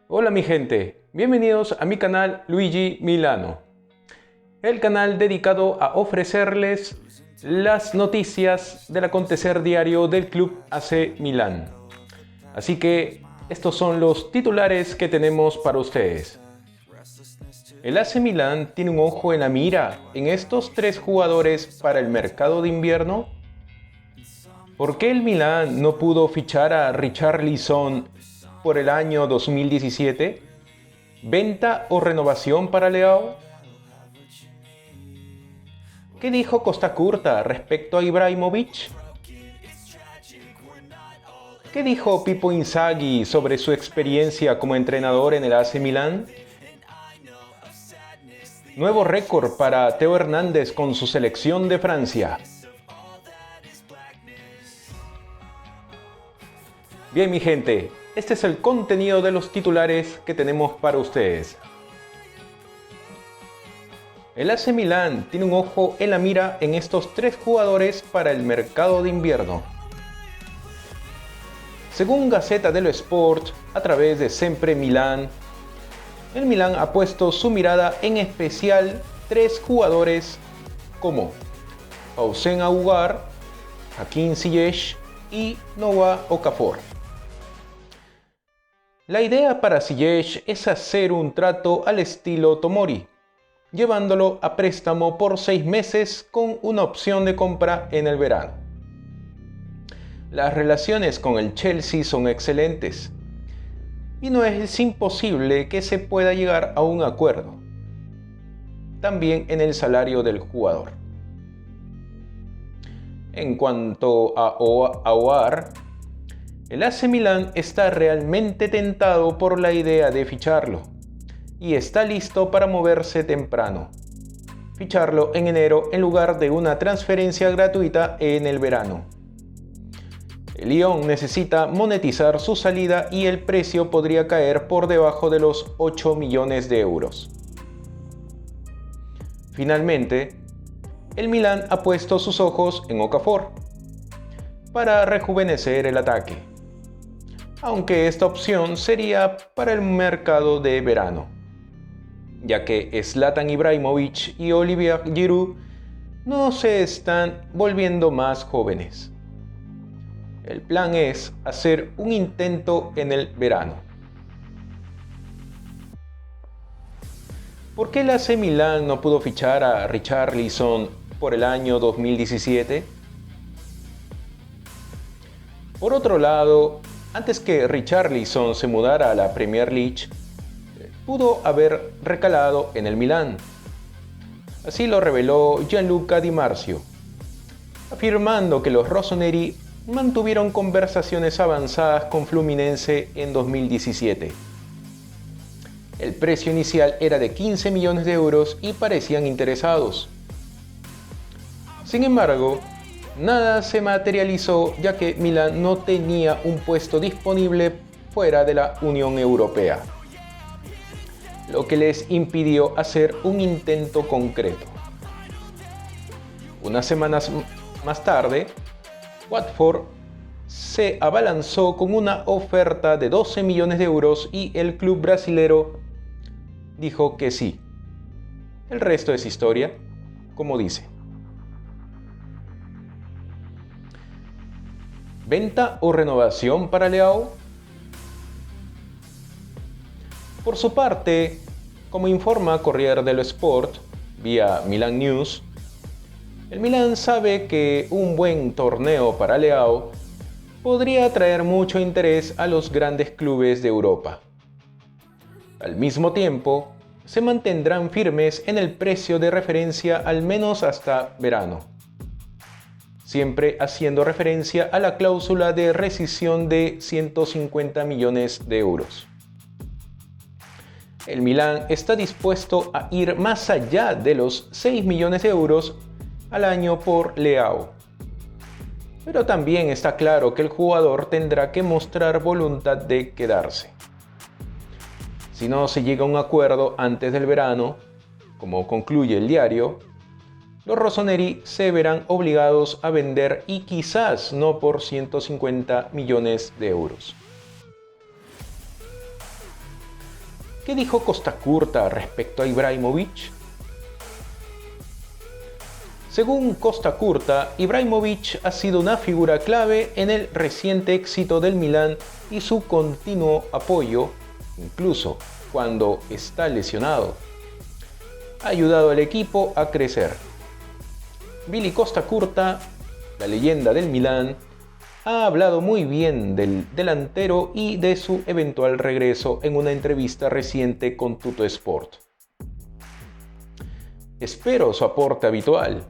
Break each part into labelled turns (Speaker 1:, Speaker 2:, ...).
Speaker 1: Hola mi gente, bienvenidos a mi canal Luigi Milano, el canal dedicado a ofrecerles las noticias del acontecer diario del club AC Milán. Así que estos son los titulares que tenemos para ustedes. El AC Milán tiene un ojo en la mira en estos tres jugadores para el mercado de invierno. ¿Por qué el Milán no pudo fichar a Richarlison por el año 2017? ¿Venta o renovación para Leao? ¿Qué dijo Costa Curta respecto a Ibrahimovic? ¿Qué dijo Pippo Inzaghi sobre su experiencia como entrenador en el AC Milán? Nuevo récord para Theo Hernández con su selección de Francia. Bien mi gente, este es el contenido de los titulares que tenemos para ustedes. El AC Milán tiene un ojo en la mira en estos tres jugadores para el mercado de invierno. Según Gazzetta dello Sport, a través de Sempre Milán, el Milán ha puesto su mirada en especial tres jugadores como Houssem Aouar, Hakim Ziyech y Noah Okafor. La idea para Ziyech es hacer un trato al estilo Tomori, llevándolo a préstamo por 6 meses con una opción de compra en el verano. Las relaciones con el Chelsea son excelentes y no es imposible que se pueda llegar a un acuerdo. También en el salario del jugador. En cuanto a Aouar, el AC Milán está realmente tentado por la idea de ficharlo y está listo para moverse temprano. Ficharlo en enero en lugar de una transferencia gratuita en el verano. El Lyon necesita monetizar su salida y el precio podría caer por debajo de los 8 millones de euros. Finalmente, el Milán ha puesto sus ojos en Okafor para rejuvenecer el ataque, aunque esta opción sería para el mercado de verano, ya que Zlatan Ibrahimovic y Olivier Giroud no se están volviendo más jóvenes. El plan es hacer un intento en el verano. ¿Por qué el AC Milán no pudo fichar a Richarlison por el año 2017? Por otro lado, antes que Richarlison se mudara a la Premier League, pudo haber recalado en el Milán. Así lo reveló Gianluca Di Marzio, afirmando que los rossoneri mantuvieron conversaciones avanzadas con Fluminense en 2017. El precio inicial era de 15 millones de euros y parecían interesados. Sin embargo, nada se materializó ya que Milán no tenía un puesto disponible fuera de la Unión Europea, lo que les impidió hacer un intento concreto. Unas semanas más tarde, Watford se abalanzó con una oferta de 12 millones de euros y el club brasilero dijo que sí. El resto es historia, como dice. ¿Venta o renovación para Leao? Por su parte, como informa Corriere dello Sport vía Milan News, el Milan sabe que un buen torneo para Leao podría atraer mucho interés a los grandes clubes de Europa. Al mismo tiempo, se mantendrán firmes en el precio de referencia al menos hasta verano, siempre haciendo referencia a la cláusula de rescisión de 150 millones de euros. El Milán está dispuesto a ir más allá de los 6 millones de euros al año por Leao. Pero también está claro que el jugador tendrá que mostrar voluntad de quedarse. Si no se llega a un acuerdo antes del verano, como concluye el diario, los rossoneri se verán obligados a vender y quizás no por 150 millones de euros. ¿Qué dijo Costa Curta respecto a Ibrahimovic? Según Costa Curta, Ibrahimovic ha sido una figura clave en el reciente éxito del Milan y su continuo apoyo, incluso cuando está lesionado, ha ayudado al equipo a crecer. Billy Costa Curta, la leyenda del Milan, ha hablado muy bien del delantero y de su eventual regreso en una entrevista reciente con Tuttosport. Espero su aporte habitual,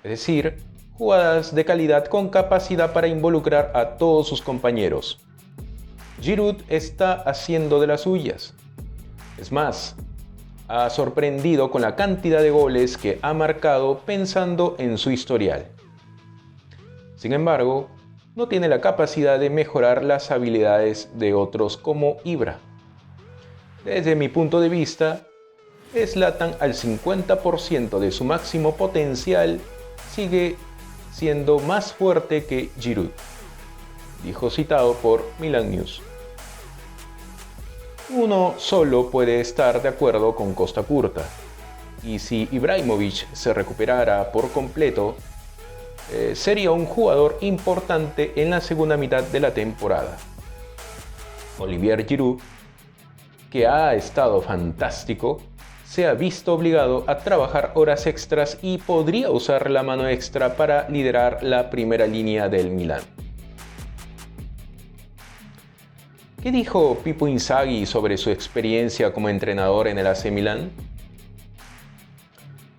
Speaker 1: es decir, jugadas de calidad con capacidad para involucrar a todos sus compañeros. Giroud está haciendo de las suyas. Es más, ha sorprendido con la cantidad de goles que ha marcado pensando en su historial. Sin embargo, no tiene la capacidad de mejorar las habilidades de otros como Ibra. Desde mi punto de vista, Zlatan al 50% de su máximo potencial sigue siendo más fuerte que Giroud, dijo citado por Milan News. Uno solo puede estar de acuerdo con Costa Curta, y si Ibrahimovic se recuperara por completo, sería un jugador importante en la segunda mitad de la temporada. Olivier Giroud, que ha estado fantástico, se ha visto obligado a trabajar horas extras y podría usar la mano extra para liderar la primera línea del Milan. ¿Qué dijo Pippo Inzaghi sobre su experiencia como entrenador en el AC Milan?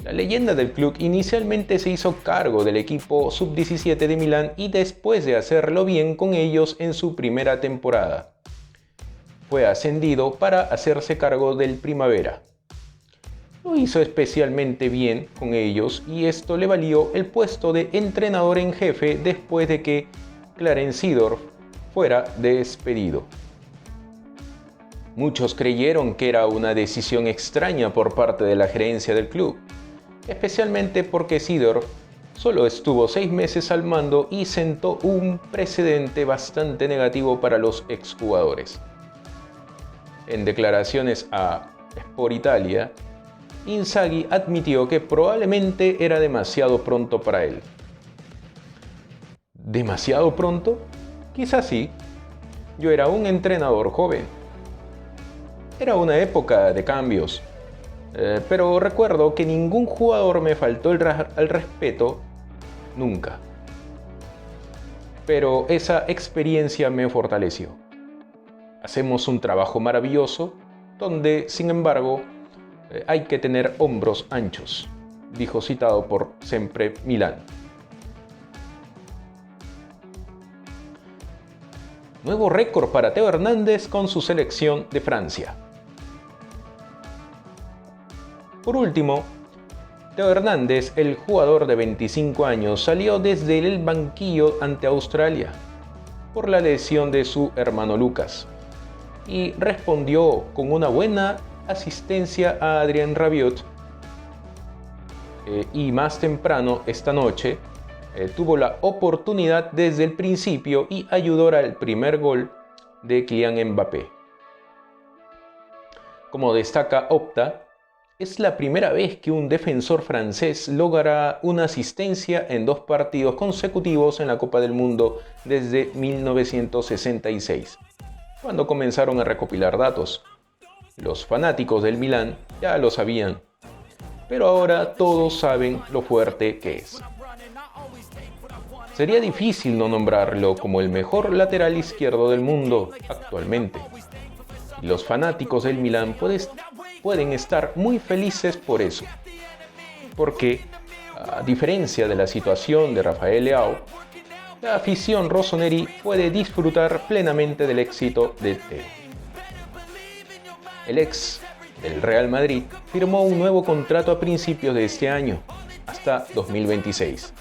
Speaker 1: La leyenda del club inicialmente se hizo cargo del equipo sub-17 de Milán y después de hacerlo bien con ellos en su primera temporada, fue ascendido para hacerse cargo del Primavera. Lo hizo especialmente bien con ellos y esto le valió el puesto de entrenador en jefe después de que Clarence Seedorf fuera despedido. Muchos creyeron que era una decisión extraña por parte de la gerencia del club, especialmente porque Seedorf solo estuvo 6 meses al mando y sentó un precedente bastante negativo para los exjugadores. En declaraciones a Sport Italia, Inzaghi admitió que probablemente era demasiado pronto para él. ¿Demasiado pronto? Quizás sí. Yo era un entrenador joven. Era una época de cambios. Pero recuerdo que ningún jugador me faltó el respeto nunca. Pero esa experiencia me fortaleció. Hacemos un trabajo maravilloso donde, sin embargo, hay que tener hombros anchos, dijo citado por Sempre Milán. Nuevo récord para Theo Hernández con su selección de Francia. Por último, Theo Hernández, el jugador de 25 años, salió desde el banquillo ante Australia por la lesión de su hermano Lucas y respondió con una buena asistencia a Adrien Rabiot y más temprano esta noche tuvo la oportunidad desde el principio y ayudó al primer gol de Kylian Mbappé. Como destaca Opta, es la primera vez que un defensor francés logra una asistencia en 2 partidos consecutivos en la Copa del Mundo desde 1966, cuando comenzaron a recopilar datos. Los fanáticos del Milan ya lo sabían, pero ahora todos saben lo fuerte que es. Sería difícil no nombrarlo como el mejor lateral izquierdo del mundo actualmente. Y los fanáticos del Milan pueden estar muy felices por eso, porque a diferencia de la situación de Rafael Leao, la afición rossoneri puede disfrutar plenamente del éxito de Theo. El ex del Real Madrid firmó un nuevo contrato a principios de este año, hasta 2026.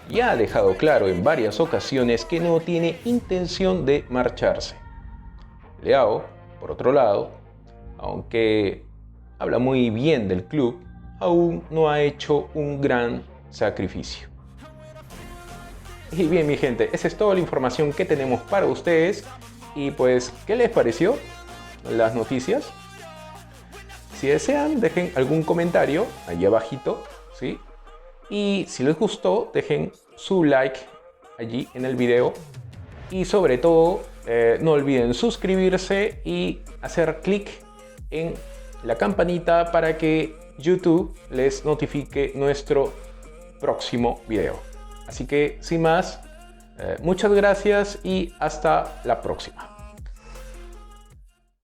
Speaker 1: Y ha dejado claro en varias ocasiones que no tiene intención de marcharse. Leao, por otro lado, aunque habla muy bien del club, aún no ha hecho un gran sacrificio. Y bien, mi gente, esa es toda la información que tenemos para ustedes. Y pues, ¿qué les pareció las noticias? Si desean, dejen algún comentario allí abajito, ¿sí? Y si les gustó, dejen su like allí en el video. Y sobre todo, no olviden suscribirse y hacer clic en la campanita para que YouTube les notifique nuestro próximo video. Así que sin más, muchas gracias y hasta la próxima.